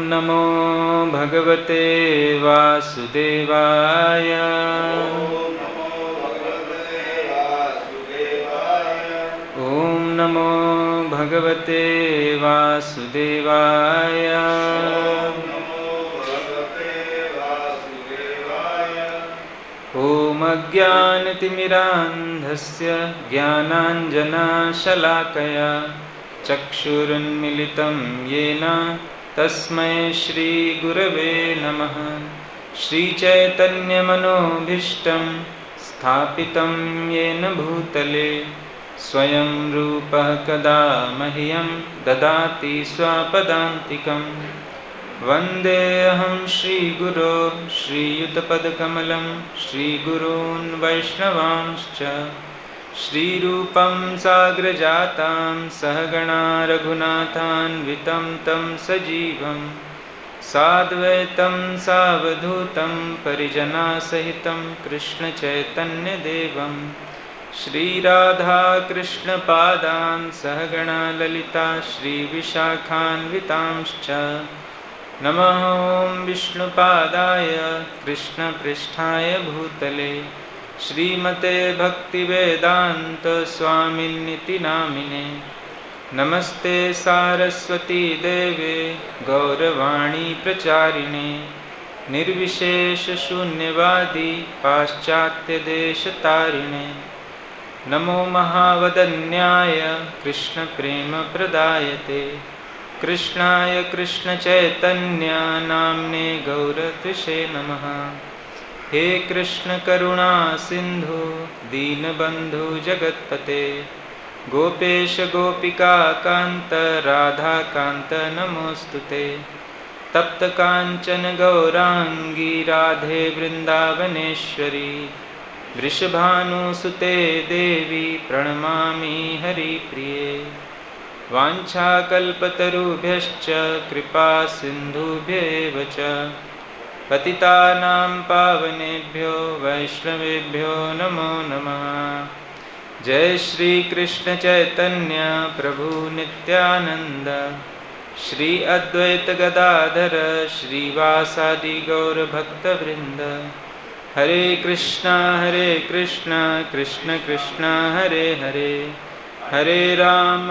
नमो भगवते वासुदेवाय। ॐ नमो भगवते वासुदेवाय। ॐ अज्ञानतिमिरान्धस्य ज्ञानाञ्जनशलाकया चक्षुरुन्मिलितं येन तस्मै श्रीगुरवे नमः। श्रीचैतन्यमनोभीष्टं स्थापितं येन भूतले स्वयं रूपः कदा मह्यं ददाति स्वपदान्तिकं। वन्देऽहं श्रीगुरो श्रीयुतपदकमलं श्रीगुरून् वैष्णवांश्च। श्रीरूपं साग्रजातां सहगणा रघुनाथान्वितं तं सजीवं साद्वैतं सावधूतं परिजनासहितं कृष्णचैतन्यदेवं श्रीराधाकृष्णपादान् सहगणा ललिता श्रीविशाखान्वितांश्च। नमः ॐ विष्णुपादाय कृष्णपृष्ठाय भूतले श्रीमते भक्तिवेदान्त स्वामिन्निति नामिने। नमस्ते सारस्वती देवे गौरवाणी प्रचारिणे निर्विशेषशून्यवादी पाश्चात्यदेशतारिणे। नमो महावदन्याय कृष्णप्रेमप्रदायते कृष्णाय कृष्णचैतन्य नाम्ने गौरत्विषे नमः। हे कृष्ण करुणा सिंधु दीनबंधु जगत्पते गोपेश गोपिका कांत राधा कांत नमोस्तुते। तप्त कांचन गौरांगी राधे वृंदावनेश्वरी वृषभानुसुते देवी प्रणमामि हरिप्रिये। वाञ्छाकल्पतरुभ्यश्च कृपा सिन्धुभ्येव च पतितानां पावनेभ्यो वैष्णवेभ्यो नमो नमः। जय श्री कृष्ण चैतन्य प्रभु नित्यानंद श्री अद्वैत गदाधर श्रीवासादि गौर भक्तवृंद। हरे Krishna Krishna Krishna Hare Hare Hare Ram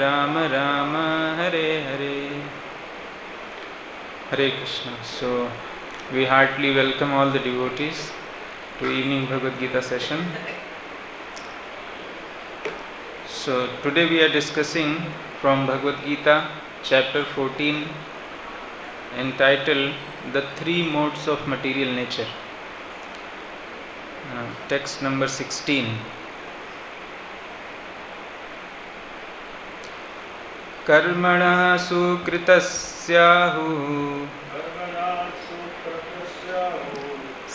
Ram Ram Hare Hare. Hare Krishna. So we heartily welcome all the devotees to evening Bhagavad Gita session. So today we are discussing from Bhagavad Gita chapter 14 entitled The Three Modes of Material Nature. Text number 16. कर्मणः सुकृतस्याहु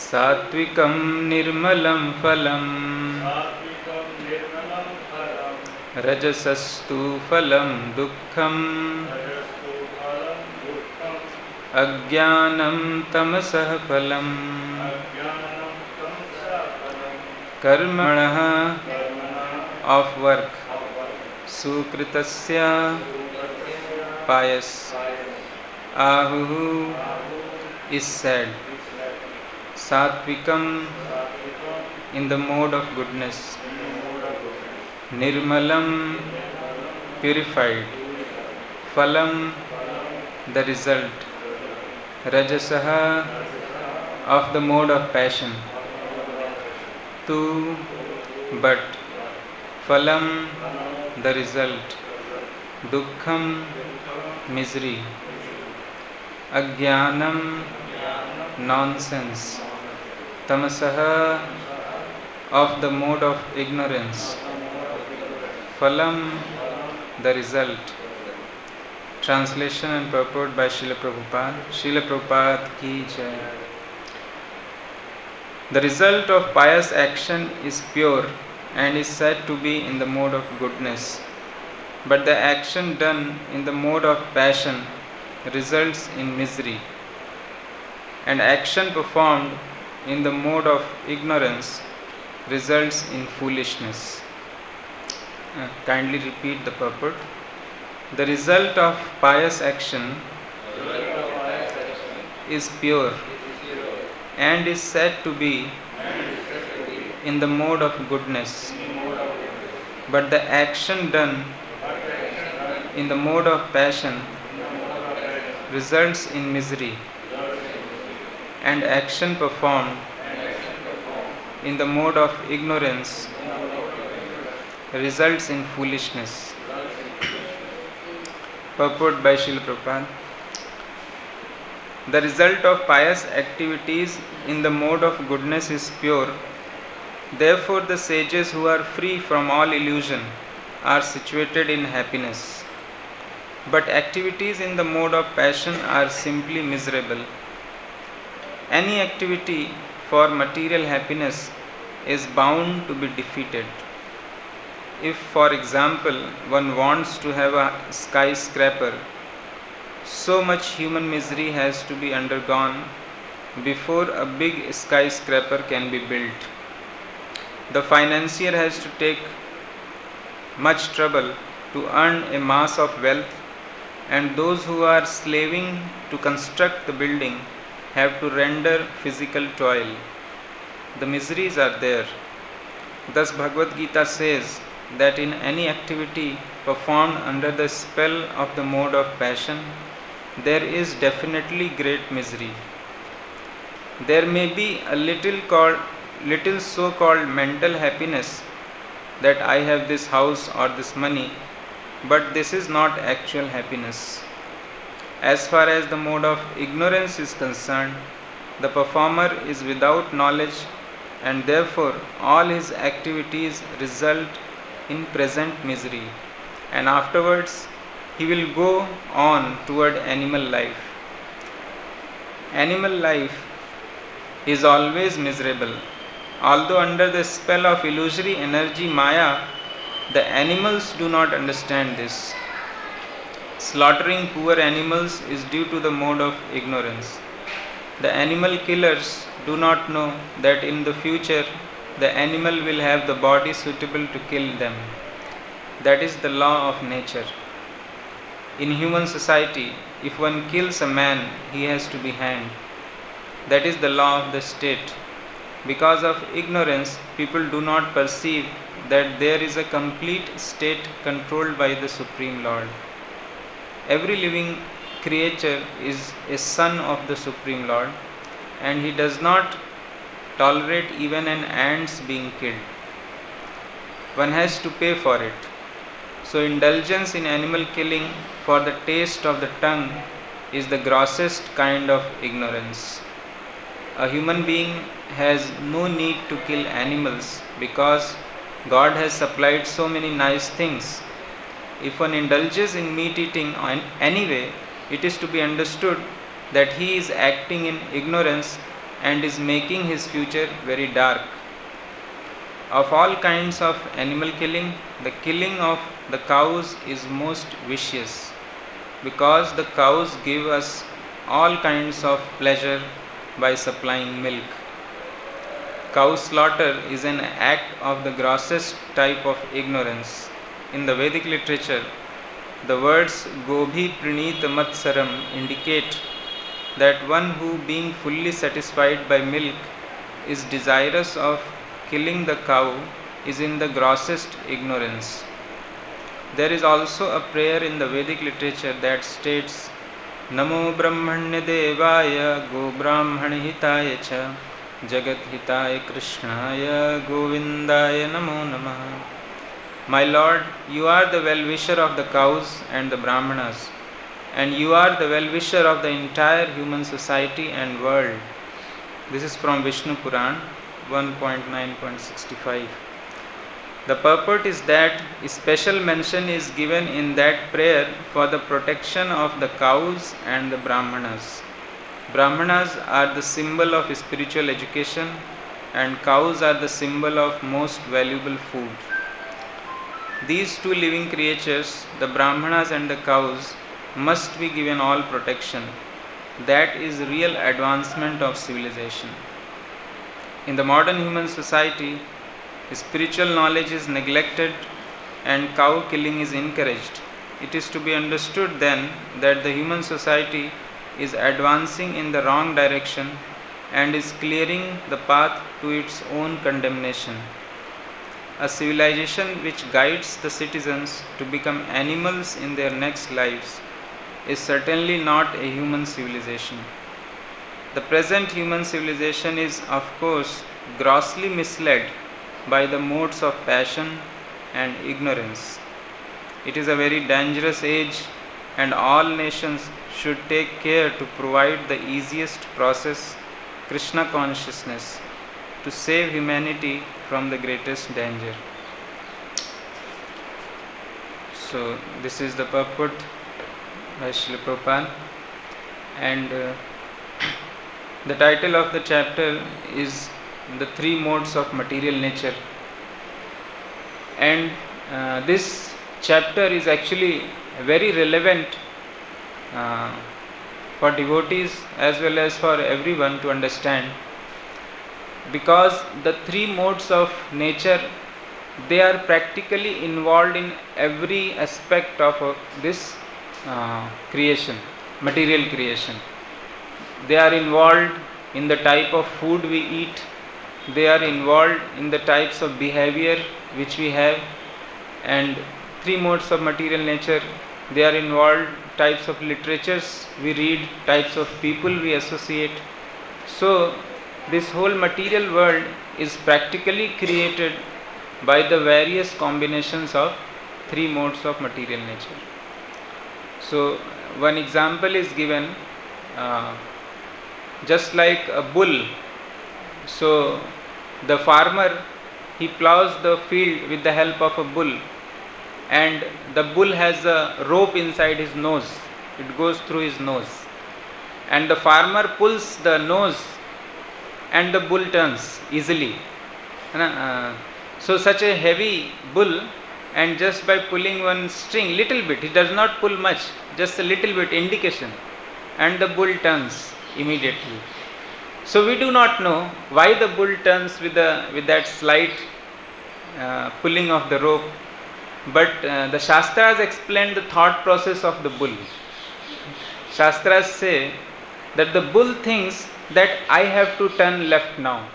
सात्विकं निर्मलं फलम् रजसस्तु फलं दुःखम् अज्ञानं तमसः फलम्। कर्मणः of work, sukritasya pious, ahu is said, satvikam in the mode of goodness, nirmalam purified, phalam the result, rajasaha of the mode of passion, tu but, phalam the result, dukkham misery, ajnanam nonsense, tamasaha of the mode of ignorance, phalam the result. Translation and purport by Srila Prabhupada. Srila Prabhupada ki jai. The result of pious action is pure and is said to be in the mode of goodness, but the action done in the mode of passion results in misery, and action performed in the mode of ignorance results in foolishness. Kindly repeat the purport. The result of pious action is pure and is said to be in the mode of goodness. But the action done in the mode of passion results in misery, and action performed in the mode of ignorance results in foolishness. Purport by Srila Prabhupada. The result of pious activities in the mode of goodness is pure. Therefore, the sages who are free from all illusion are situated in happiness. But activities in the mode of passion are simply miserable. Any activity for material happiness is bound to be defeated. If, for example, one wants to have a skyscraper, so much human misery has to be undergone before a big skyscraper can be built. The financier has to take much trouble to earn a mass of wealth, and those who are slaving to construct the building have to render physical toil. The miseries are there. Thus, Bhagavad Gita says that in any activity performed under the spell of the mode of passion, there is definitely great misery. There may be a little so-called mental happiness that I have this house or this money, but this is not actual happiness. As far as the mode of ignorance is concerned, the performer is without knowledge, and therefore all his activities result in present misery, and afterwards he will go on toward animal life. Animal life is always miserable. Although under the spell of illusory energy Maya, the animals do not understand this. Slaughtering poor animals is due to the mode of ignorance. The animal killers do not know that in the future the animal will have the body suitable to kill them. That is the law of nature. In human society, if one kills a man, he has to be hanged. That is the law of the state. Because of ignorance, people do not perceive that there is a complete state controlled by the Supreme Lord. Every living creature is a son of the Supreme Lord, and he does not tolerate even an ant's being killed. One has to pay for it. So indulgence in animal killing for the taste of the tongue is the grossest kind of ignorance. A human being has no need to kill animals because God has supplied so many nice things. If one indulges in meat eating anyway, it is to be understood that he is acting in ignorance and is making his future very dark. Of all kinds of animal killing, the killing of the cows is most vicious, because the cows give us all kinds of pleasure by supplying milk. Cow slaughter is an act of the grossest type of ignorance. In the Vedic literature, the words Gobhi Pranita Matsaram indicate that one who, being fully satisfied by milk, is desirous of killing the cow is in the grossest ignorance. There is also a prayer in the Vedic literature that states Namo Brahmanya Devaya Go Brahmana Hitaya Cha Jagat Hitaya Krishnaya Govindaya Namo Namaha. My Lord, you are the well-wisher of the cows and the Brahmanas, and you are the well-wisher of the entire human society and world. This is from Vishnu Puran 1.9.65. The purport is that special mention is given in that prayer for the protection of the cows and the Brahmanas. Brahmanas are the symbol of spiritual education, and cows are the symbol of most valuable food. These two living creatures, the Brahmanas and the cows, must be given all protection. That is real advancement of civilization. In the modern human society, spiritual knowledge is neglected and cow killing is encouraged. it is to be understood then that the human society is advancing in the wrong direction and is clearing the path to its own condemnation. A civilization which guides the citizens to become animals in their next lives is certainly not a human civilization. The present human civilization is, of course, grossly misled by the modes of passion and ignorance. It is a very dangerous age, and all nations should take care to provide the easiest process, Krishna consciousness, to save humanity from the greatest danger. So, this is the purport by Srila Prabhupada, and the title of the chapter is The Three Modes of Material Nature. And this chapter is actually very relevant for devotees as well as for everyone to understand, because the three modes of nature, they are practically involved in every aspect of this creation, material creation. They are involved in the type of food we eat, they are involved in the types of behavior which we have, and three modes of material nature, they are involved types of literatures we read, types of people we associate. So this whole material world is practically created by the various combinations of three modes of material nature. So one example is given, just like a bull. So the farmer, he plows the field with the help of a bull, and the bull has a rope inside his nose, it goes through his nose, and the farmer pulls the nose and the bull turns easily. So such a heavy bull, and just by pulling one string little bit, he does not pull much, just a little bit indication, and the bull turns immediately. So we do not know why the bull turns with that slight pulling of the rope, but the Shastras explain the thought process of the bull. Shastras say that the bull thinks that I have to turn left now.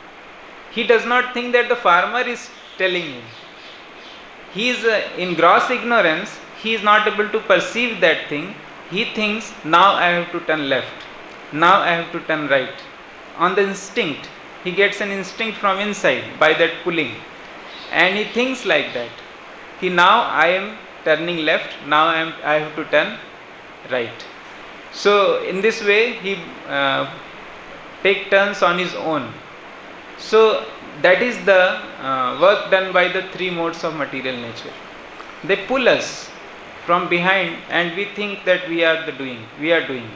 He does not think that the farmer is telling him. He is in gross ignorance, he is not able to perceive that thing. He thinks, now I have to turn left, now I have to turn right. On the instinct, he gets an instinct from inside by that pulling, and he thinks like that. Now I am turning left, now I have to turn right. So in this way he take turns on his own. So that is the work done by the three modes of material nature. They pull us from behind, and we think that we are doing.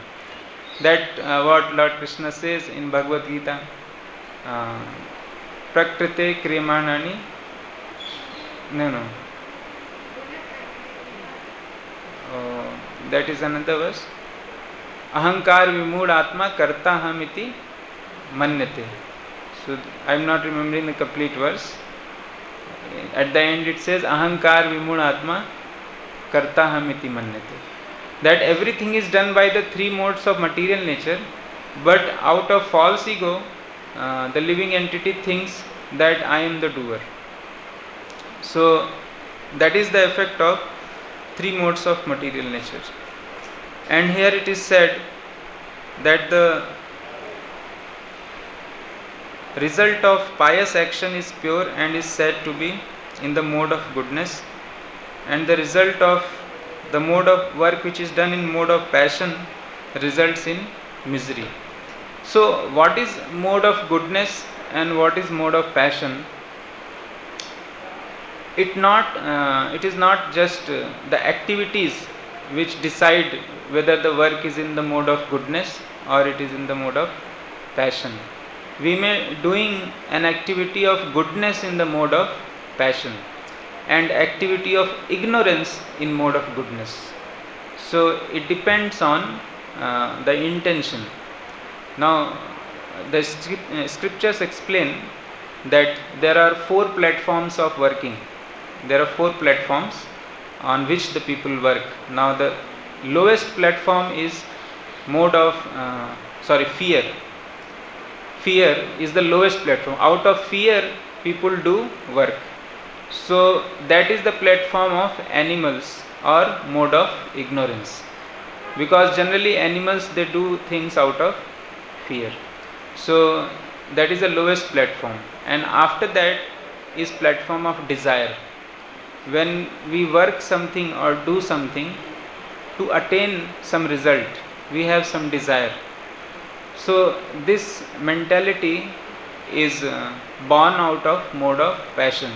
That what Lord Krishna says in Bhagavad Gita, Prakrite Kriyamanani. No. That is another verse. Ahankar vimud atma karta hamiti manyate. So I am not remembering the complete verse. At the end it says Ahankar vimud atma karta hamiti manyate. That everything is done by the three modes of material nature, but out of false ego, the living entity thinks that I am the doer. So that is the effect of three modes of material nature. And here it is said that the result of pious action is pure and is said to be in the mode of goodness, and the result of the mode of work which is done in mode of passion results in misery. So what is mode of goodness and what is mode of passion? It is not just the activities which decide whether the work is in the mode of goodness or it is in the mode of passion. We may doing an activity of goodness in the mode of passion, and activity of ignorance in mode of goodness. So it depends on the intention. Now the scriptures explain that there are four platforms of working. There are four platforms. on which the people work. Now the lowest platform is mode of fear. Fear is the lowest platform. Out of fear people do work. So that is the platform of animals or mode of ignorance, because generally animals, they do things out of fear. So that is the lowest platform. And after that is platform of desire. When we work something or do something to attain some result, we have some desire. So this mentality is born out of mode of passion.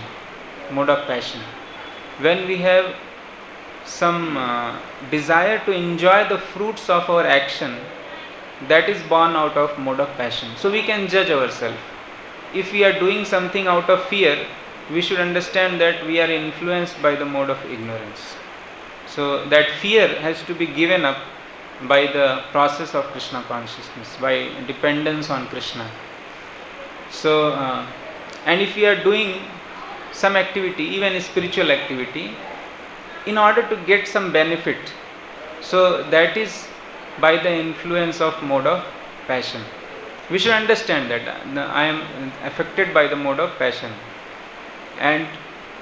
When we have some desire to enjoy the fruits of our action, that is born out of mode of passion. So we can judge ourselves. If we are doing something out of fear, we should understand that we are influenced by the mode of ignorance. So that fear has to be given up by the process of Krishna consciousness, by dependence on Krishna. So and if we are doing some activity, even a spiritual activity, in order to get some benefit, so that is by the influence of mode of passion. We should understand that I am affected by the mode of passion. And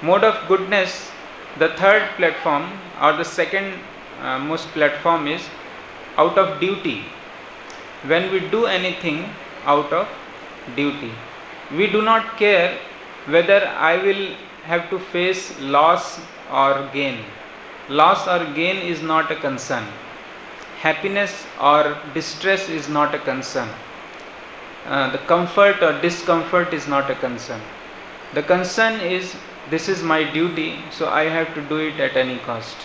mode of goodness, the third platform or the second most platform is out of duty. When we do anything out of duty, we do not care whether I will have to face loss or gain. Loss or gain is not a concern. Happiness or distress is not a concern. The comfort or discomfort is not a concern. The concern is, this is my duty, so I have to do it at any cost.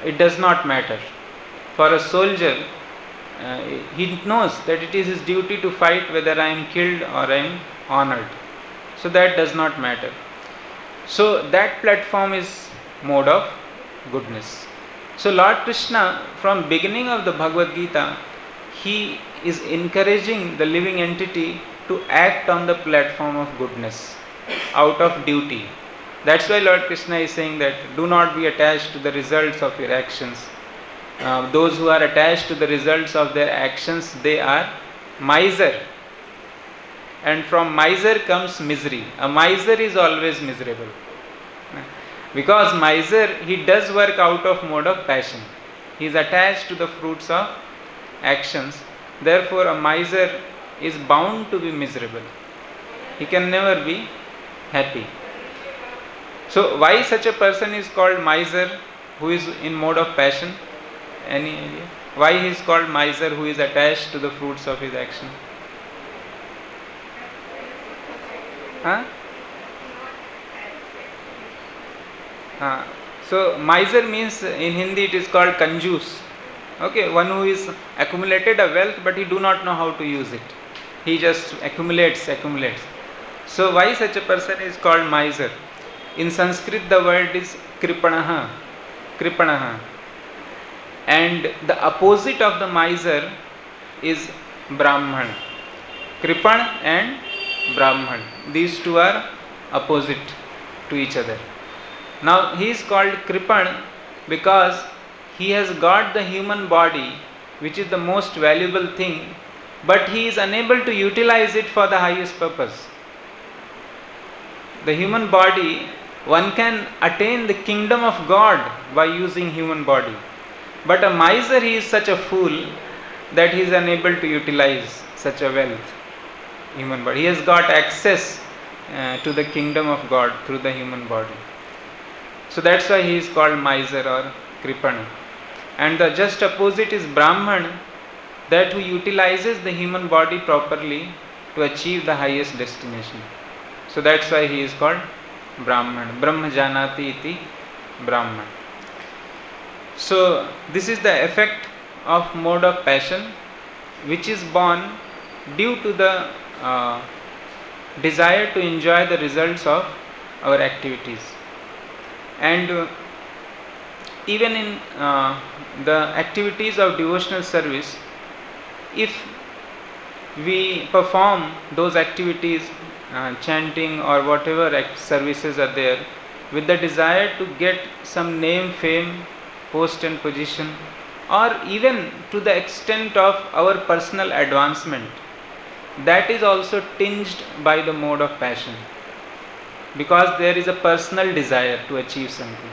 It does not matter. For a soldier, he knows that it is his duty to fight whether I am killed or I am honored. So that does not matter. So that platform is mode of goodness. So Lord Krishna, from beginning of the Bhagavad Gita, he is encouraging the living entity to act on the platform of goodness out of duty. That's why Lord Krishna is saying that do not be attached to the results of your actions. Those who are attached to the results of their actions, they are miser. And from miser comes misery. A miser is always miserable. Because miser, he does work out of mode of passion. He is attached to the fruits of actions. Therefore, a miser is bound to be miserable. He can never be happy. So, why such a person is called miser who is in mode of passion? Any idea? Why he is called miser who is attached to the fruits of his action? So miser means, in Hindi it is called kanjus. Okay, one who is accumulated a wealth but he do not know how to use it. He just accumulates. So why such a person is called miser? In Sanskrit the word is kripanaha. And the opposite of the miser is brahman. Kripan and brahman. These two are opposite to each other. Now he is called Kripan because he has got the human body, which is the most valuable thing, but he is unable to utilize it for the highest purpose. The human body, one can attain the kingdom of God by using human body. But a miser, he is such a fool that he is unable to utilize such a wealth, human body. He has got access to the kingdom of God through the human body. So that's why he is called miser or kripana. And the just opposite is Brahman, that who utilizes the human body properly to achieve the highest destination. So that's why he is called Brahman. Brahma janati iti Brahman. So this is the effect of mode of passion, which is born due to the desire to enjoy the results of our activities. And even in the activities of devotional service, if we perform those activities, chanting or whatever services are there, with the desire to get some name, fame, post and position, or even to the extent of our personal advancement, that is also tinged by the mode of passion, because there is a personal desire to achieve something.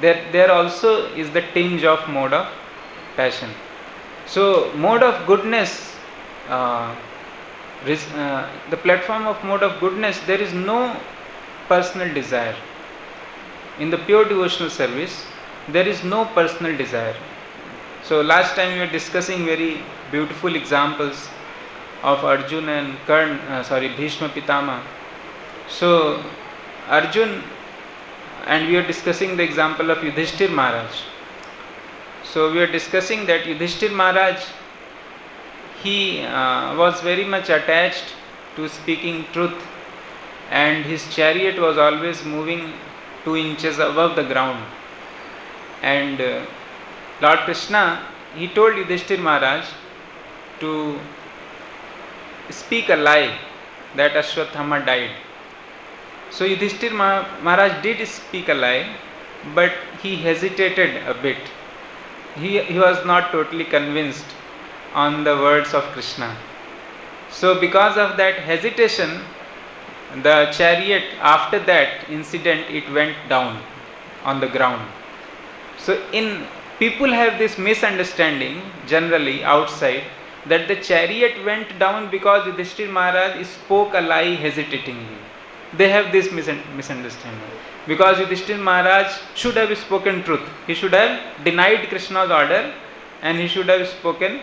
There also is the tinge of mode of passion. So mode of goodness, the platform of mode of goodness, there is no personal desire. In the pure devotional service, there is no personal desire. So last time we were discussing very beautiful examples of Arjun and Bhishma Pitama. So Arjun, and we are discussing the example of Yudhishthir Maharaj. So we are discussing that Yudhishthir Maharaj, he was very much attached to speaking truth, and his chariot was always moving 2 inches above the ground. And Lord Krishna, he told Yudhishthir Maharaj to speak a lie that Ashwatthama died. So Yudhishthir Maharaj did speak a lie, but he hesitated a bit. He was not totally convinced on the words of Krishna. So because of that hesitation, the chariot, after that incident, it went down on the ground. So people have this misunderstanding generally outside, that the chariot went down because Yudhishthir Maharaj spoke a lie hesitatingly. They have this misunderstanding. Because Yudhishthir Maharaj should have spoken truth. He should have denied Krishna's order and he should have spoken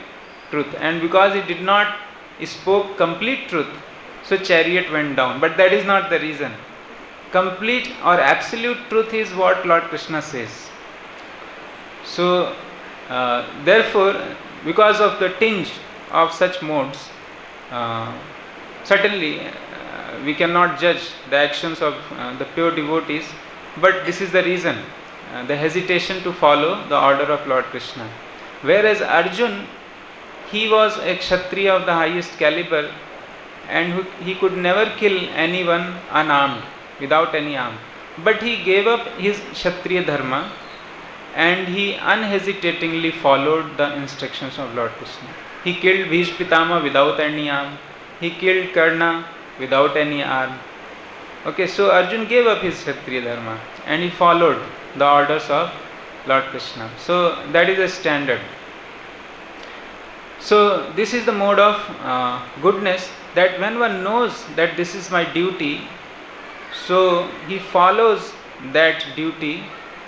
truth. And because he did not spoke complete truth, so chariot went down. But that is not the reason. Complete or absolute truth is what Lord Krishna says. So, therefore, because of the tinge of such modes, certainly we cannot judge the actions of the pure devotees, but this is the reason, the hesitation to follow the order of Lord Krishna. Whereas Arjun, he was a Kshatriya of the highest caliber, and he could never kill anyone unarmed, without any arm. But he gave up his Kshatriya dharma and he unhesitatingly followed the instructions of Lord Krishna. He killed Bhishma Pitama without any arm. He killed Karna without any arm. Okay, so Arjun gave up his Kshatriya dharma and he followed the orders of Lord Krishna. So that is a standard. So this is the mode of goodness, that when one knows that this is my duty, so he follows that duty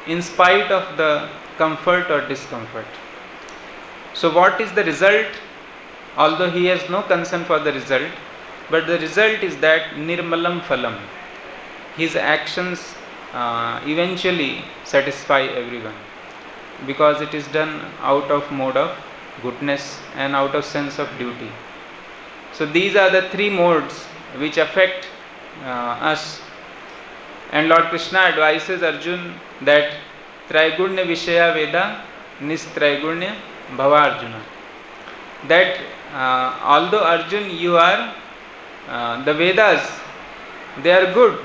in spite of the comfort or discomfort. So what is the result? Although he has no concern for the result, but the result is that nirmalam phalam. His actions eventually satisfy everyone, because it is done out of mode of goodness and out of sense of duty. So these are the 3 modes which affect us. And Lord Krishna advises Arjun that Traigunya Vishaya Veda Nistraigunya Bhava Arjuna. That although Arjun, you are the Vedas, they are good,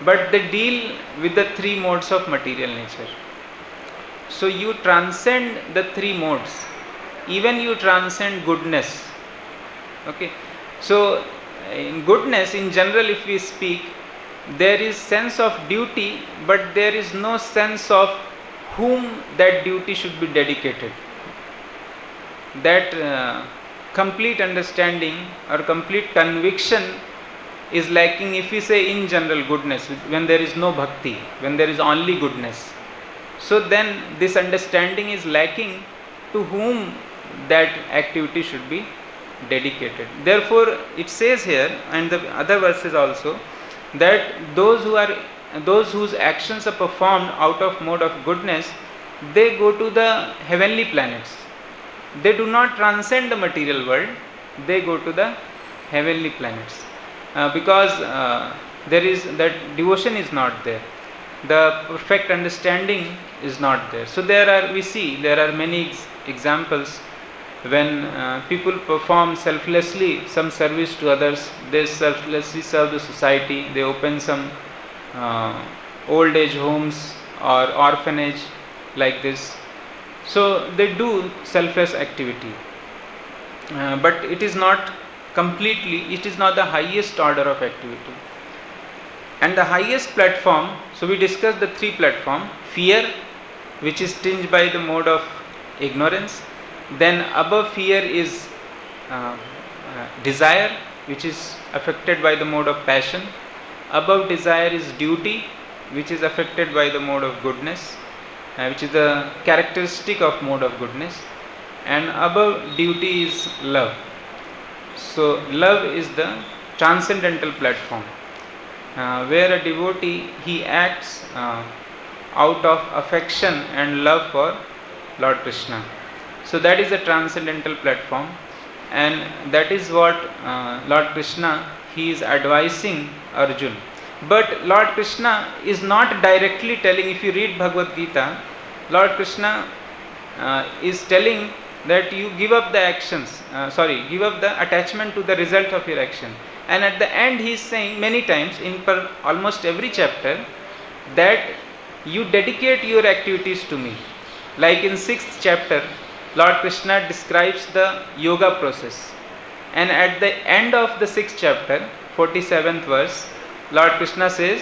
but they deal with the 3 modes of material nature. So you transcend the 3 modes. Even you transcend goodness. Okay. So in goodness, in general, if we speak, there is sense of duty, but there is no sense of whom that duty should be dedicated. That complete understanding or complete conviction is lacking if we say in general goodness, when there is no bhakti, when there is only goodness. So then this understanding is lacking to whom that activity should be dedicated. Therefore it says here, and the other verses also, that those whose actions are performed out of mode of goodness, they go to the heavenly planets. They do not transcend the material world, they go to the heavenly planets, because there is that devotion is not there, the perfect understanding is not there. So there are many examples when people perform selflessly some service to others. They selflessly serve the society, they open some old age homes or orphanage like this. So they do selfless activity, but it is not completely, it is not the highest order of activity. And the highest platform, so we discussed the three platform: fear, which is tinged by the mode of ignorance. Then above fear is desire, which is affected by the mode of passion. Above desire is duty, which is affected by the mode of goodness, which is the characteristic of mode of goodness. And above duty is love. So love is the transcendental platform, where a devotee, he acts out of affection and love for Lord Krishna. So that is the transcendental platform, and that is what Lord Krishna, he is advising Arjun. But Lord Krishna is not directly telling. If you read Bhagavad Gita, Lord Krishna is telling that you give up the actions, give up the attachment to the result of your action. And at the end he is saying many times in almost every chapter that you dedicate your activities to me. Like in 6th chapter, Lord Krishna describes the yoga process, and at the end of the 6th chapter, 47th verse, Lord Krishna says,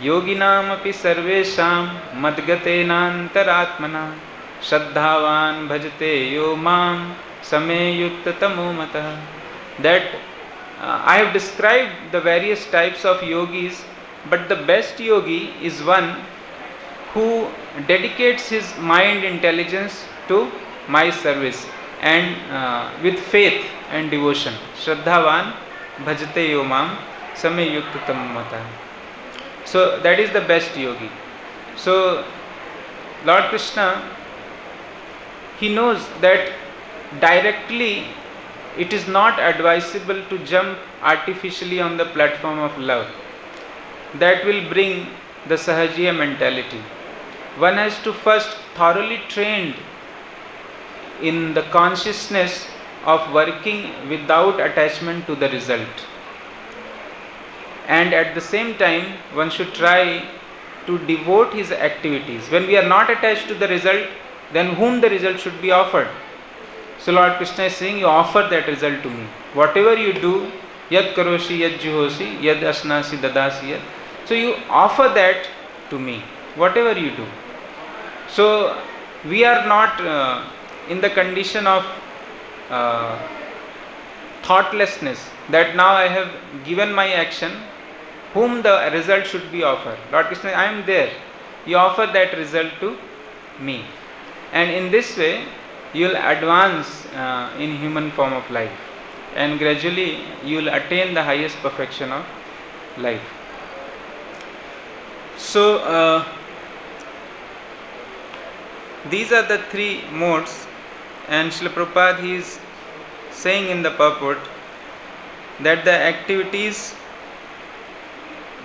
Yoginam api sarvesham madgatenantaratmana shraddhavan bhajate yo mam same yukta tamo matah. That I have described the various types of yogis, but the best yogi is one who dedicates his mind intelligence to my service, and with faith and devotion. Shraddhavan bhajate yo mam same yukta tamo matah. So that is the best yogi. So Lord Krishna, he knows that directly it is not advisable to jump artificially on the platform of love. That will bring the Sahajiya mentality. One has to first thoroughly trained in the consciousness of working without attachment to the result. And at the same time, one should try to devote his activities. When we are not attached to the result, then whom the result should be offered? So Lord Krishna is saying, you offer that result to me. Whatever you do, yad karoshi, yad juhosi, yad asnasi, dadasi, yad. So you offer that to me, whatever you do. So we are not in the condition of thoughtlessness, that now I have given my action, whom the result should be offered. Lord Krishna, I am there. You offer that result to me. And in this way, you will advance in human form of life, and gradually you will attain the highest perfection of life. So these are the three modes, and Srila Prabhupada, he is saying in the purport that the activities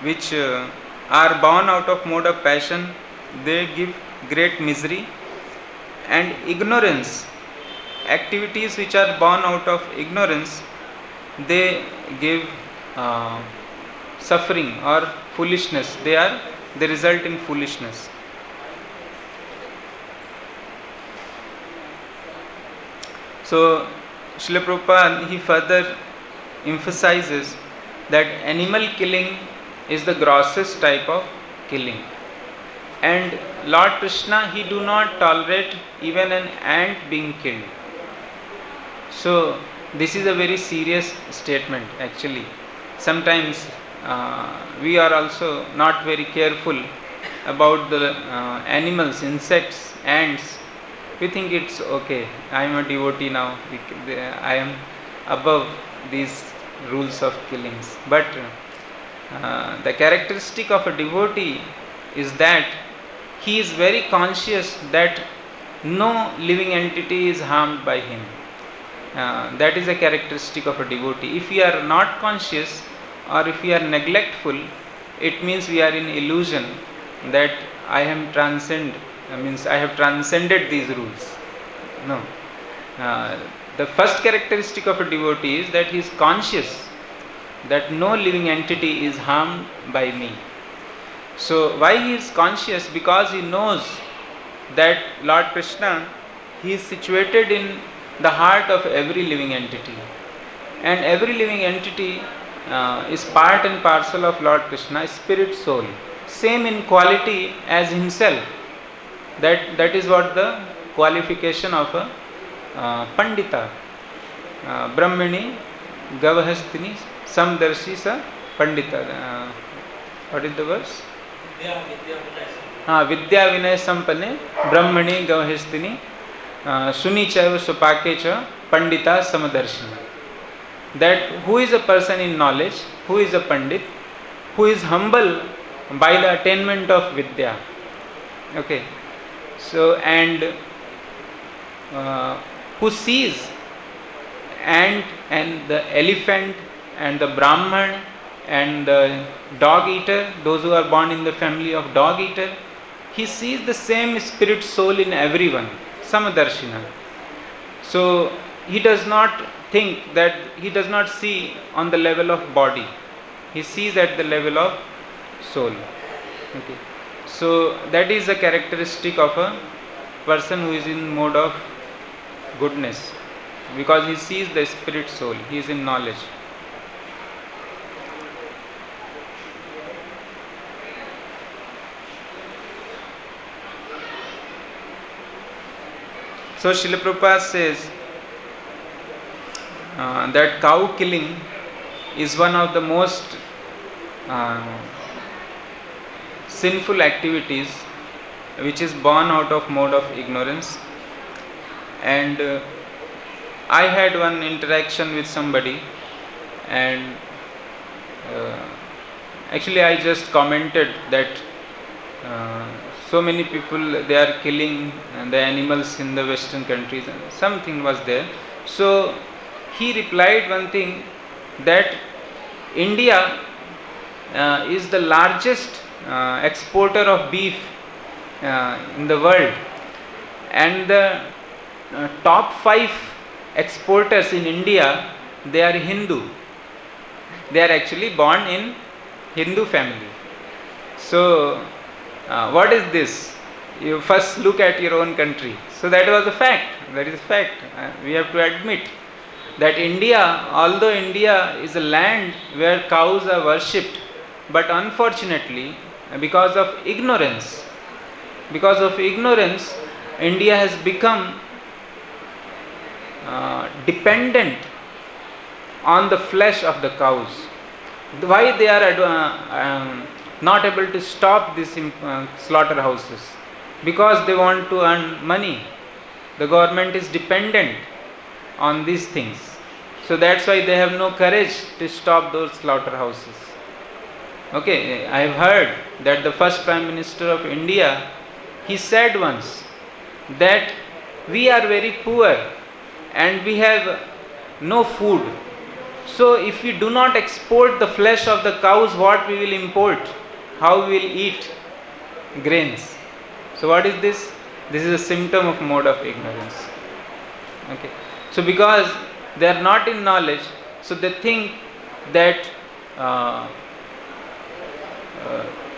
which are born out of mode of passion, they give great misery. And ignorance, activities which are born out of ignorance, they give suffering or foolishness. They result in foolishness. So Srila Prabhupada, he further emphasizes that animal killing is the grossest type of killing. And Lord Krishna, he do not tolerate even an ant being killed. So this is a very serious statement actually. Sometimes we are also not very careful about the animals, insects, ants. We think it's okay, I am a devotee now, I am above these rules of killings. But the characteristic of a devotee is that he is very conscious that no living entity is harmed by him. That is a characteristic of a devotee. If we are not conscious, or if we are neglectful, it means we are in illusion that I have transcended these rules. No. The first characteristic of a devotee is that he is conscious that no living entity is harmed by me. So why he is conscious? Because he knows that Lord Krishna, he is situated in the heart of every living entity, and every living entity is part and parcel of Lord Krishna, spirit, soul, same in quality as himself. That is what the qualification of a Pandita. Brahmini Gavahastini Samdarshi Sa Pandita. What is the verse? Vidya Vinay Sampane Brahmani Gavahastini Suni Chaiva Supake Cha Pandita Samadarshini. That who is a person in knowledge, who is a Pandit, who is humble by the attainment of Vidya. Okay. So, and who sees ant and the elephant and the Brahman and the dog eater, those who are born in the family of dog eater, he sees the same spirit soul in everyone, Samadarshina. So he does not think that, he does not see on the level of body, he sees at the level of soul. Okay. So that is a characteristic of a person who is in mode of goodness, because he sees the spirit soul, he is in knowledge. So Srila Prabhupada says that cow killing is one of the most sinful activities which is born out of mode of ignorance. And I had one interaction with somebody, and actually I just commented that so many people, they are killing the animals in the Western countries, and something was there. So he replied one thing, that India is the largest exporter of beef in the world, and the top 5 exporters in India, they are Hindu. They are actually born in Hindu family. So what is this? You first look at your own country. So that was a fact. That is a fact. We have to admit that India, although India is a land where cows are worshipped, but unfortunately, because of ignorance, India has become dependent on the flesh of the cows. Why they are not able to stop these slaughterhouses? Because they want to earn money. The government is dependent on these things. So that's why they have no courage to stop those slaughterhouses. Okay, I have heard that the first Prime Minister of India, he said once that we are very poor and we have no food. So if we do not export the flesh of the cows, what we will import? How we will eat grains? So what is this? This is a symptom of mode of ignorance. Okay. So because they are not in knowledge, so they think that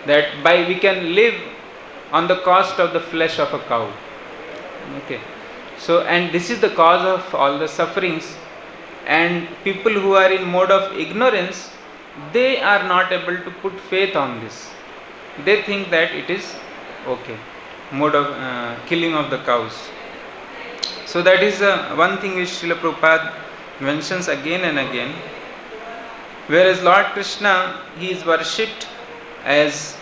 that by we can live on the cost of the flesh of a cow. Okay. So, and this is the cause of all the sufferings, and people who are in mode of ignorance, they are not able to put faith on this. They think that it is okay, mode of killing of the cows. So that is one thing which Srila Prabhupada mentions again and again. Whereas Lord Krishna, he is worshipped as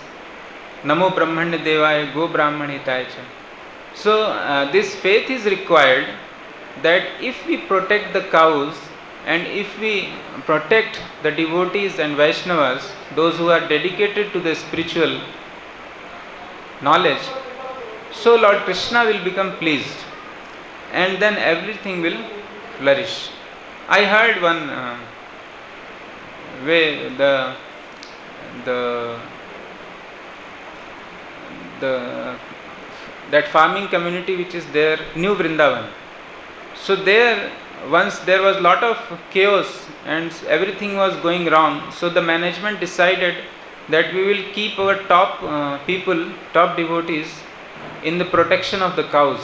Namo Brahmanya Devaya Go Brahmani Hitaya Cha. So this faith is required, that if we protect the cows and if we protect the devotees and Vaishnavas, those who are dedicated to the spiritual knowledge, so Lord Krishna will become pleased, and then everything will flourish. I heard one way that farming community which is there, New Vrindavan. So there, once there was lot of chaos and everything was going wrong. So the management decided that we will keep our top people, top devotees in the protection of the cows,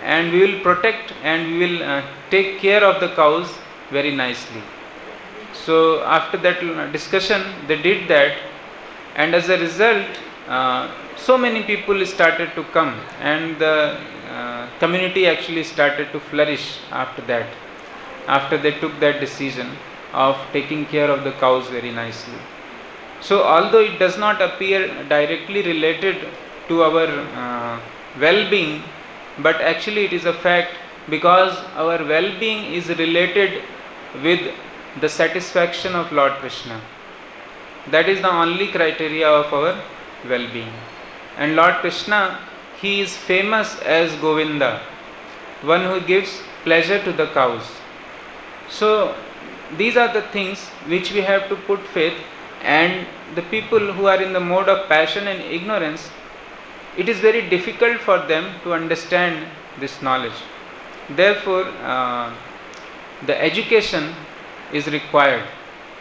and we will protect and we will take care of the cows very nicely. So after that discussion, they did that, and as a result, so many people started to come, and the community actually started to flourish after that, after they took that decision of taking care of the cows very nicely. So although it does not appear directly related to our well-being, but actually it is a fact, because our well-being is related with the satisfaction of Lord Krishna. That is the only criteria of our well-being. And Lord Krishna, he is famous as Govinda, one who gives pleasure to the cows. So these are the things which we have to put faith, and the people who are in the mode of passion and ignorance, it is very difficult for them to understand this knowledge. Therefore, the education is required.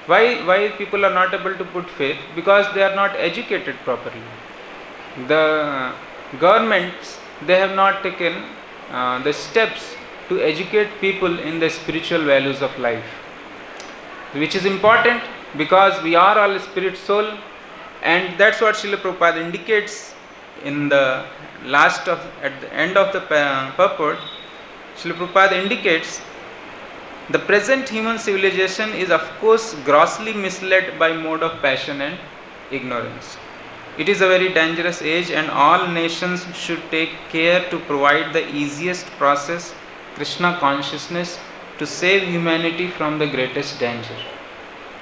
Why people are not able to put faith? Because they are not educated properly. The governments, they have not taken the steps to educate people in the spiritual values of life, which is important, because we are all spirit soul, and that's what Srila Prabhupada indicates in the at the end of the purport. Srila Prabhupada indicates the present human civilization is of course grossly misled by mode of passion and ignorance. It is a very dangerous age, and all nations should take care to provide the easiest process, Krishna consciousness, to save humanity from the greatest danger.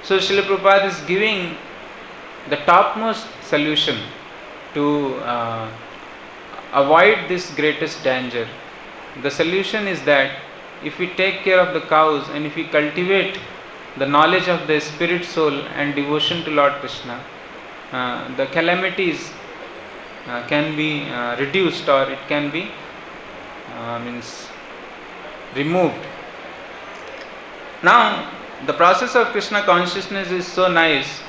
So Srila Prabhupada is giving the topmost solution to avoid this greatest danger. The solution is that if we take care of the cows and if we cultivate the knowledge of the spirit soul and devotion to Lord Krishna, the calamities can be reduced, or it can be removed. Now, the process of Krishna consciousness is so nice,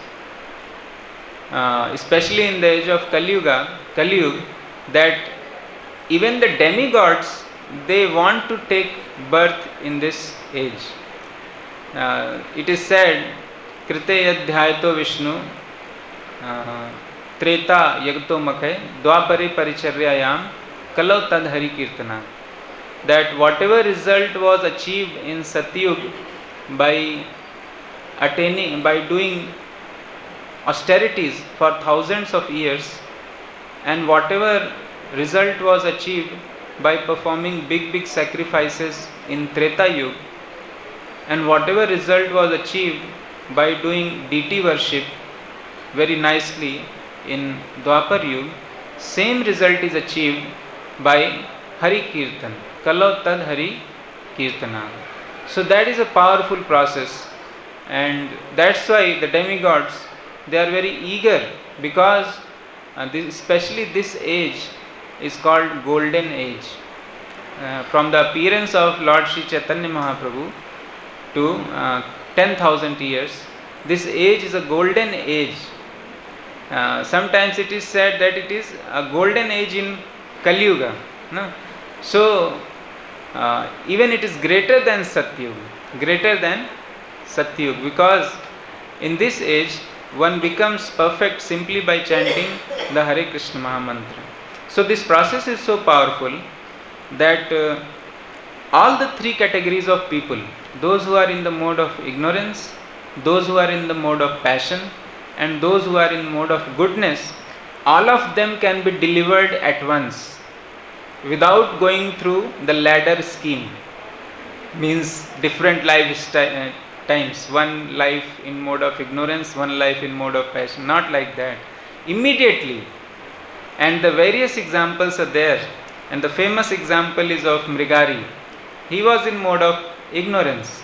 especially in the age of Kali Yuga, that even the demigods, they want to take birth in this age. It is said, Krite yadhyayato Vishnu Treta yagto makhe dwapare paricharyayam kalau tad hari kirtana, that whatever result was achieved in Satyug by doing austerities for thousands of years, and whatever result was achieved by performing big sacrifices in Treta Yuga, and whatever result was achieved by doing deity worship very nicely in Dwapar Yuga, same result is achieved by Hari Kirtan, Kalau Tad Hari Kirtana. So that is a powerful process, and that's why the demigods, they are very eager, because especially this age is called golden age. From the appearance of Lord Sri Chaitanya Mahaprabhu to 10,000 years, this age is a golden age. Sometimes it is said that it is a golden age in Kali Yuga. No? So even it is greater than Satyug, because in this age one becomes perfect simply by chanting the Hare Krishna Mahamantra. So this process is so powerful that all the three categories of people, those who are in the mode of ignorance, those who are in the mode of passion, and those who are in mode of goodness, all of them can be delivered at once without going through the ladder scheme. Means different times, one life in mode of ignorance, one life in mode of passion. Not like that. Immediately. And the various examples are there. And the famous example is of Mrigari. He was in mode of ignorance.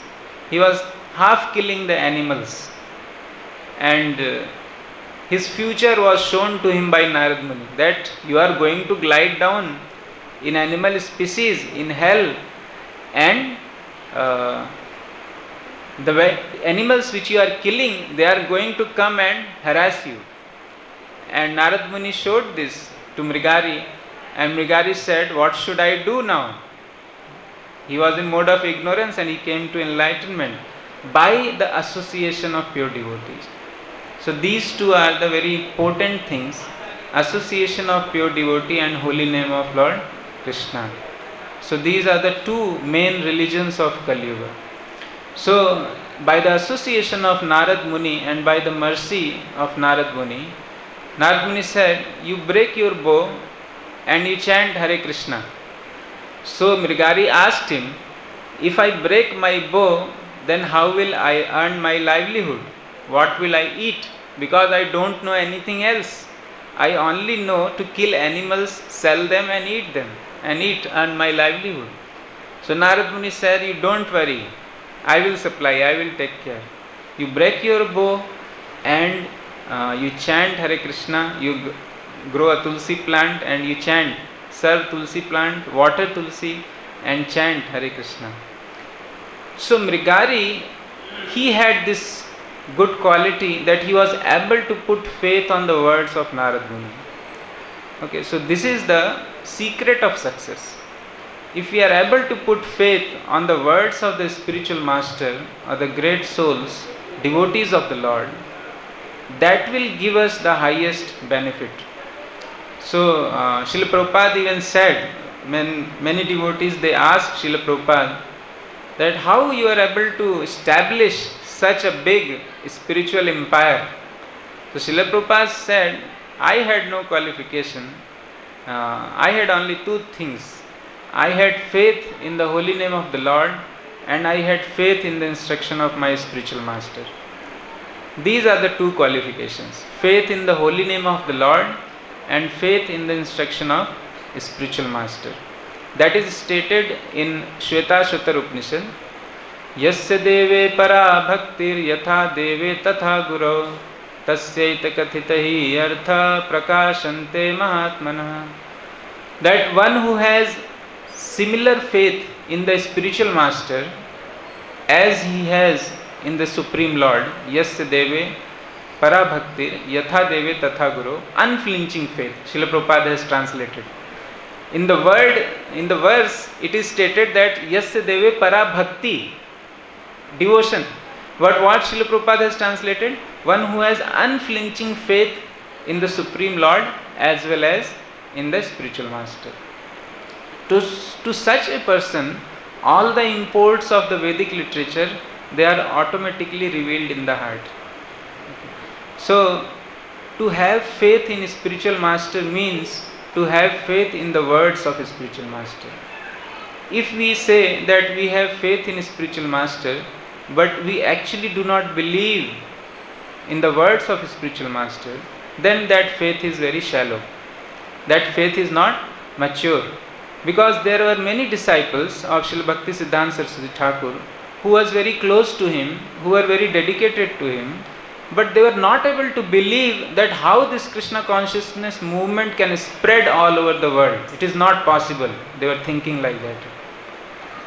He was half killing the animals. And his future was shown to him by Narad Muni, that you are going to glide down in animal species in hell, and The animals which you are killing, they are going to come and harass you. And Narad Muni showed this to Mrigari, and Mrigari said, what should I do now? He was in mode of ignorance and he came to enlightenment by the association of pure devotees. So these two are the very potent things: association of pure devotee and holy name of Lord Krishna. So these are the two main religions of Kali Yuga. So by the association of Narad Muni and by the mercy of Narad Muni, Narad Muni said, you break your bow and you chant Hare Krishna. So Mrigari asked him, if I break my bow, then how will I earn my livelihood? What will I eat? Because I don't know anything else. I only know to kill animals, sell them and eat them, and earn my livelihood. So Narad Muni said, you don't worry, I will supply, I will take care. You break your bow and you chant Hare Krishna, you grow a tulsi plant and you chant, serve tulsi plant, water tulsi and chant Hare Krishna. So Mrigari, he had this good quality that he was able to put faith on the words of Narad Muni. Okay, so this is the secret of success. If we are able to put faith on the words of the spiritual master or the great souls, devotees of the Lord, that will give us the highest benefit. So Srila Prabhupada even said, when many devotees they asked Srila Prabhupada that how you are able to establish such a big spiritual empire. So Srila Prabhupada said, I had no qualification. I had only two things. I had faith in the holy name of the Lord and I had faith in the instruction of my spiritual master. These are the two qualifications: faith in the holy name of the Lord and faith in the instruction of spiritual master. That is stated in Shvetashvatar Upanishad. Yasya deve para bhaktir yatha deve tatha guru tasyaita kathitahi artha prakashante mahatmanah. That one who has similar faith in the spiritual master as he has in the Supreme Lord, Yasya deve para bhaktir yatha deve tatha guru, unflinching faith. Srila Prabhupada has translated. In the verse, it is stated that Yasya deve para bhakti, devotion. But what Srila Prabhupada has translated? One who has unflinching faith in the Supreme Lord as well as in the spiritual master. To such a person, all the imports of the Vedic literature, they are automatically revealed in the heart. So, to have faith in spiritual master means to have faith in the words of a spiritual master. If we say that we have faith in a spiritual master, but we actually do not believe in the words of a spiritual master, then that faith is very shallow. That faith is not mature. Because there were many disciples of Srila Bhakti Siddhanta Saraswati Thakur who was very close to him, who were very dedicated to him, but they were not able to believe that how this Krishna consciousness movement can spread all over the world. It is not possible. They were thinking like that.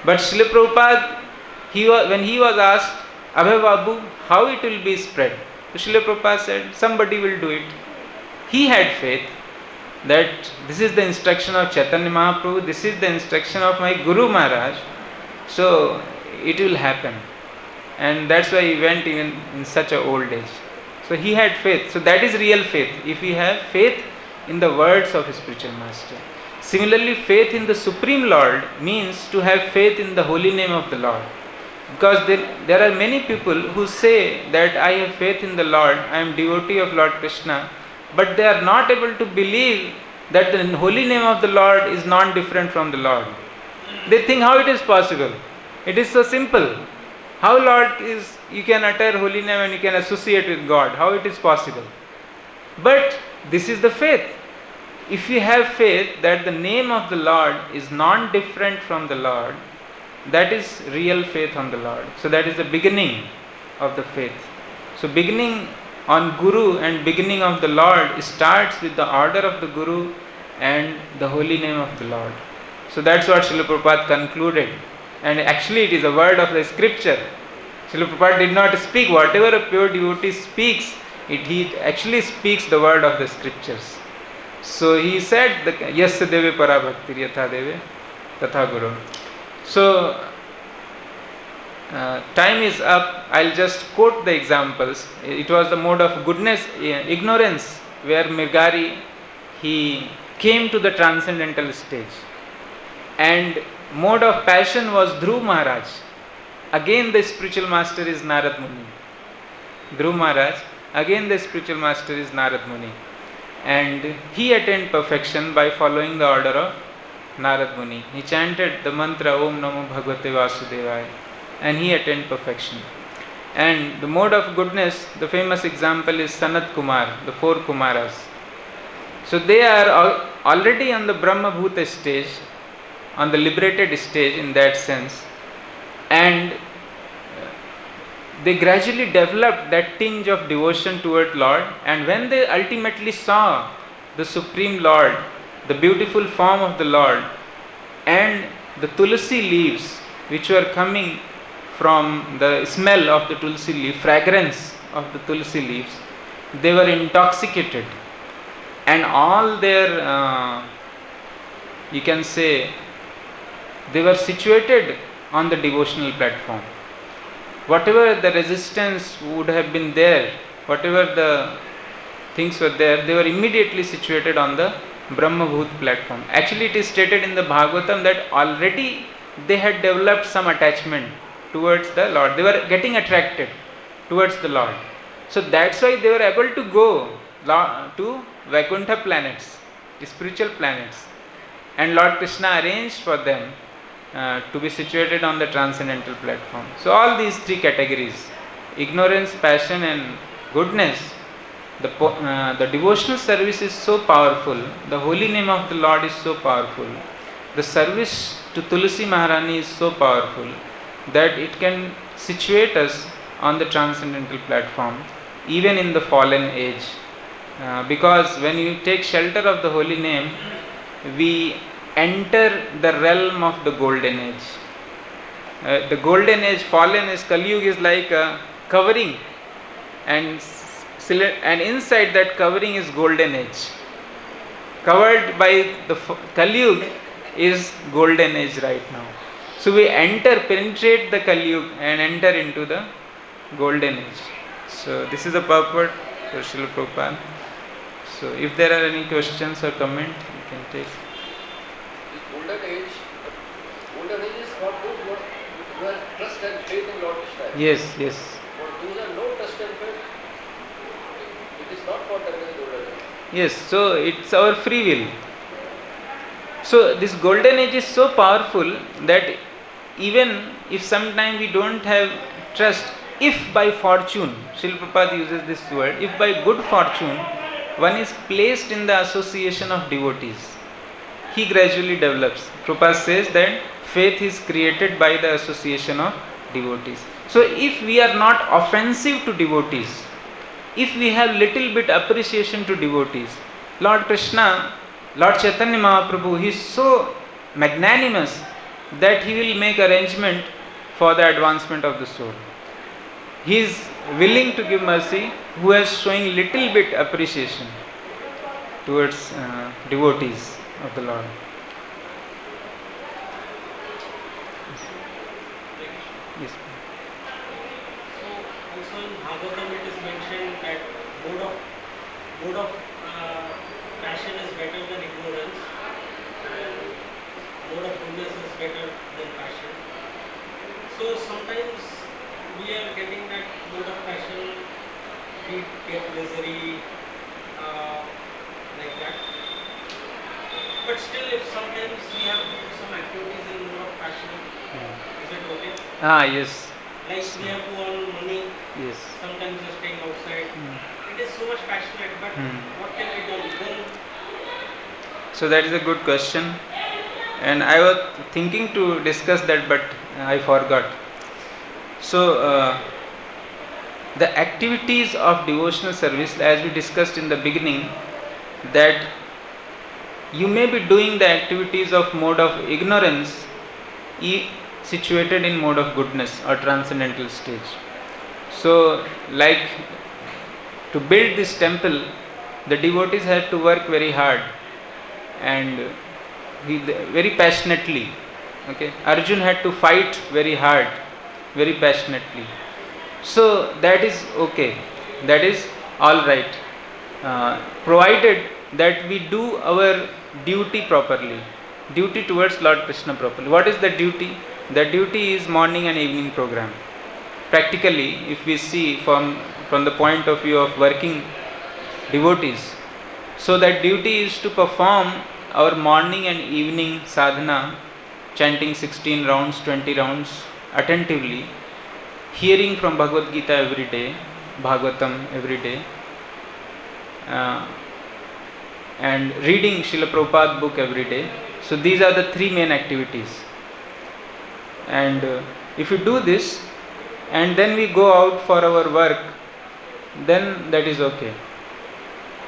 But Srila Prabhupada, when he was asked, Abhay Babu, how it will be spread? So Srila Prabhupada said, somebody will do it. He had faith that this is the instruction of Chaitanya Mahaprabhu, this is the instruction of my Guru Maharaj, so it will happen. And that's why he went even in such an old age. So he had faith. So that is real faith. If we have faith in the words of a spiritual master. Similarly, faith in the Supreme Lord means to have faith in the holy name of the Lord. Because there are many people who say that I have faith in the Lord, I am devotee of Lord Krishna, but they are not able to believe that the holy name of the Lord is non-different from the Lord. They think how it is possible. It is so simple. How Lord is, you can utter holy name and you can associate with God. How it is possible? But this is the faith. If you have faith that the name of the Lord is non-different from the Lord, that is real faith on the Lord. So that is the beginning of the faith. So beginning on Guru and beginning of the Lord starts with the order of the Guru and the holy name of the Lord. So that's what Srila Prabhupada concluded. And actually it is a word of the scripture. Srila Prabhupada did not speak. Whatever a pure devotee speaks, he actually speaks the word of the scriptures. So he said, Yasya deve para bhaktir yatha deve tatha guru. So time is up. I'll just quote the examples. It was the mode of goodness, ignorance, where Mirgari, he came to the transcendental stage. And mode of passion was Dhruv Maharaj. Again the spiritual master is Narad Muni. Dhruv Maharaj, again the spiritual master is Narad Muni. And he attained perfection by following the order of Narad Muni. He chanted the mantra Om Namo Bhagavate Vasudevaya, and he attained perfection. And the mode of goodness, the famous example is Sanat Kumar, the four Kumaras. So they are already on the Brahma Bhuta stage, on the liberated stage in that sense, and they gradually developed that tinge of devotion toward Lord. And when they ultimately saw the Supreme Lord, the beautiful form of the Lord, and the tulsi leaves which were coming from the smell of the tulsi leaf, fragrance of the tulsi leaves, they were intoxicated, and all their, you can say, they were situated on the devotional platform. Whatever the resistance would have been there, whatever the things were there, they were immediately situated on the Brahma Bhut platform. Actually, it is stated in the Bhagavatam that already they had developed some attachment towards the Lord. They were getting attracted towards the Lord. So that's why they were able to go to Vaikuntha planets, spiritual planets. And Lord Krishna arranged for them to be situated on the transcendental platform. So all these three categories, ignorance, passion and goodness, the devotional service is so powerful, the holy name of the Lord is so powerful, the service to Tulsi Maharani is so powerful that it can situate us on the transcendental platform even in the fallen age. Because when you take shelter of the holy name, we enter the realm of the golden age. The golden age, fallen age, Kali Yuga is like a covering, and inside that covering is golden age. Covered by the Kali Yuga is golden age right now. So we penetrate the Kali Yuga and enter into the golden age. So this is the purport for Srila Prabhupada. So if there are any questions or comment, you can take. Golden age is for those who have trust and faith in Lord Krishna. Yes. For those who have no trust and faith, it is not for them as golden age. Yes, so it's our free will. So this golden age is so powerful that even if sometime we don't have trust, if by fortune, Srila Prabhupada uses this word, if by good fortune one is placed in the association of devotees, he gradually develops. Prabhupada says that faith is created by the association of devotees. So if we are not offensive to devotees, if we have little bit appreciation to devotees, Lord Krishna, Lord Chaitanya Mahaprabhu, he is so magnanimous that he will make arrangement for the advancement of the soul. He is willing to give mercy who is showing little bit appreciation towards devotees of the Lord. Yes. So also in Bhagavatam it is mentioned that mode of passion is better than ignorance, and mode of goodness is better than passion. So sometimes we are getting that mode of passion, we get misery, like that. But still, if sometimes we have to do some activities in mode of passion, is it okay? Yes. Like we have to earn money, Yes. sometimes just staying outside. It is so much passionate, but what can we do? Then So that is a good question, and I was thinking to discuss that, but I forgot. So the activities of devotional service, as we discussed in the beginning, that you may be doing the activities of mode of ignorance, situated in mode of goodness or transcendental stage. So, like to build this temple, the devotees had to work very hard and very passionately. Okay, Arjun had to fight very hard, very passionately. So that is okay. That is all right, provided that we do our duty properly, duty towards Lord Krishna properly. What is the duty? The duty is morning and evening program. Practically, if we see from the point of view of working devotees, so that duty is to perform our morning and evening sadhana, chanting 16 rounds, 20 rounds attentively, hearing from Bhagavad Gita every day, Bhagavatam every day, and reading Srila Prabhupada book every day. So these are the three main activities. And if we do this and then we go out for our work, then that is okay.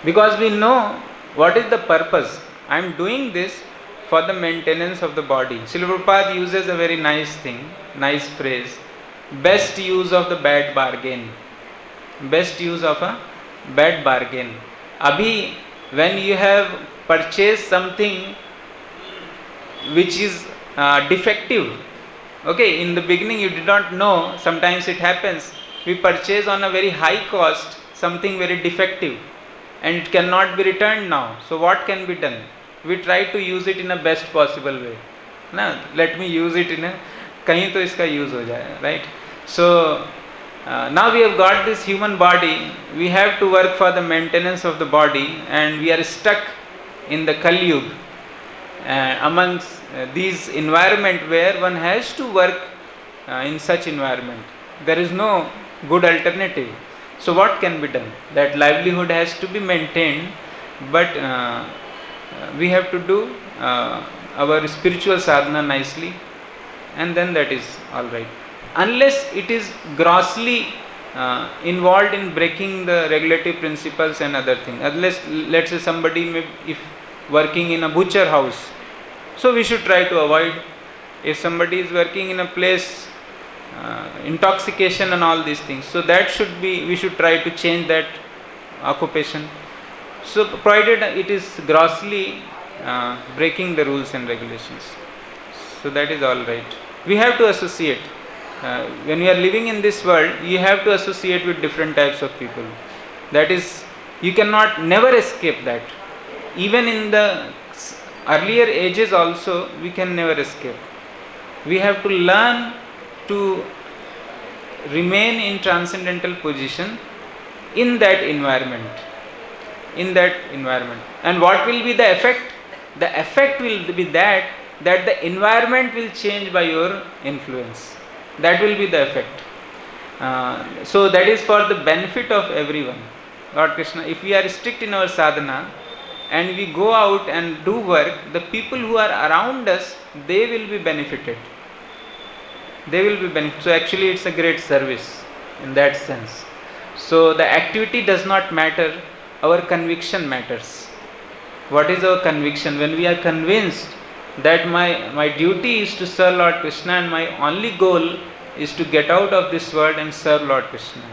Because we know what is the purpose. I am doing this for the maintenance of the body. Srila Prabhupada uses a very nice thing, nice phrase. Best use of the bad bargain. Best use of a bad bargain. Abhi, when you have purchased something which is defective, okay, in the beginning you did not know, sometimes it happens, we purchase on a very high cost something very defective and it cannot be returned now. So what can be done? We try to use it in a best possible way. Na, let me use it in a, kahin to iska use ho jaye, right? So now we have got this human body, we have to work for the maintenance of the body, and we are stuck in the Kali Yuga amongst these environment where one has to work in such environment. There is no good alternative. So what can be done? That livelihood has to be maintained, but we have to do our spiritual sadhana nicely, and then that is all right. Unless it is grossly involved in breaking the regulative principles and other things. Unless, let's say, somebody if working in a butcher house, so we should try to avoid. If somebody is working in a place, intoxication and all these things, so that should be, we should try to change that occupation. So provided it is grossly breaking the rules and regulations, so that is all right. We have to associate. When you are living in this world, you have to associate with different types of people. That is, you cannot never escape that. Even in the earlier ages also, we can never escape. We have to learn to remain in transcendental position in that environment. In that environment. And what will be the effect? The effect will be that the environment will change by your influence. That will be the effect. So that is for the benefit of everyone. Lord Krishna, if we are strict in our sadhana and we go out and do work, the people who are around us, they will be benefited. They will be benefited. So actually it's a great service in that sense. So the activity does not matter, our conviction matters. What is our conviction? When we are convinced that my duty is to serve Lord Krishna and my only goal is to get out of this world and serve Lord Krishna.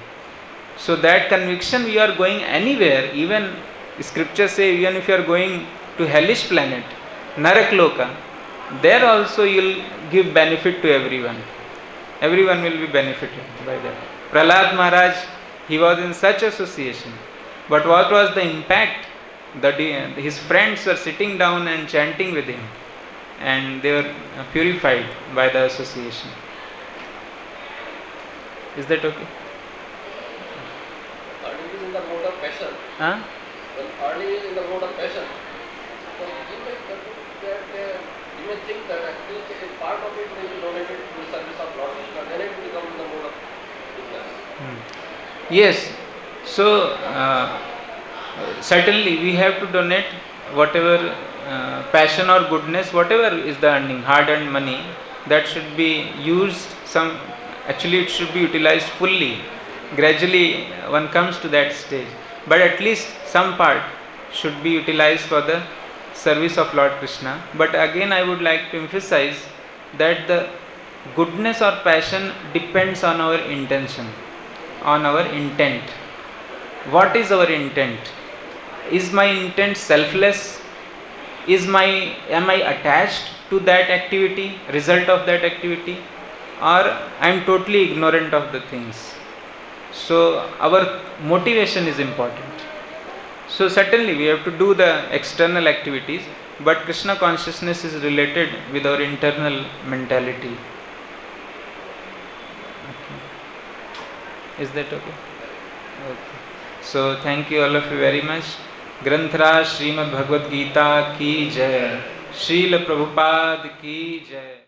So that conviction, we are going anywhere, even scriptures say, even if you are going to hellish planet, Narakloka, there also you will give benefit to everyone. Everyone will be benefited by that. Prahlad Maharaj, he was in such association. But what was the impact? His friends were sitting down and chanting with him, and they were purified by the association. Is that okay? Earning is in the mode of passion. Huh? When earning is in the mode of passion, so you may think that actually a part of it may be donated to the service of Lord Krishna, then it will become in the mode of business. Yes. So certainly we have to donate whatever passion or goodness, whatever is the earning, hard-earned money, that should be used. Actually it should be utilized fully. Gradually one comes to that stage, but at least some part should be utilized for the service of Lord Krishna. But again I would like to emphasize that goodness or passion depends on our intention, on our intent. What is our intent? Is my intent selfless? Am I attached to that activity, result of that activity, or I am totally ignorant of the things? So our motivation is important. So certainly we have to do the external activities, but Krishna consciousness is related with our internal mentality. Okay. Is that okay? Okay. So thank you all of you very much. ग्रंथराज Shrimad Bhagavad Gita की जय, श्रील प्रभुपाद की जय.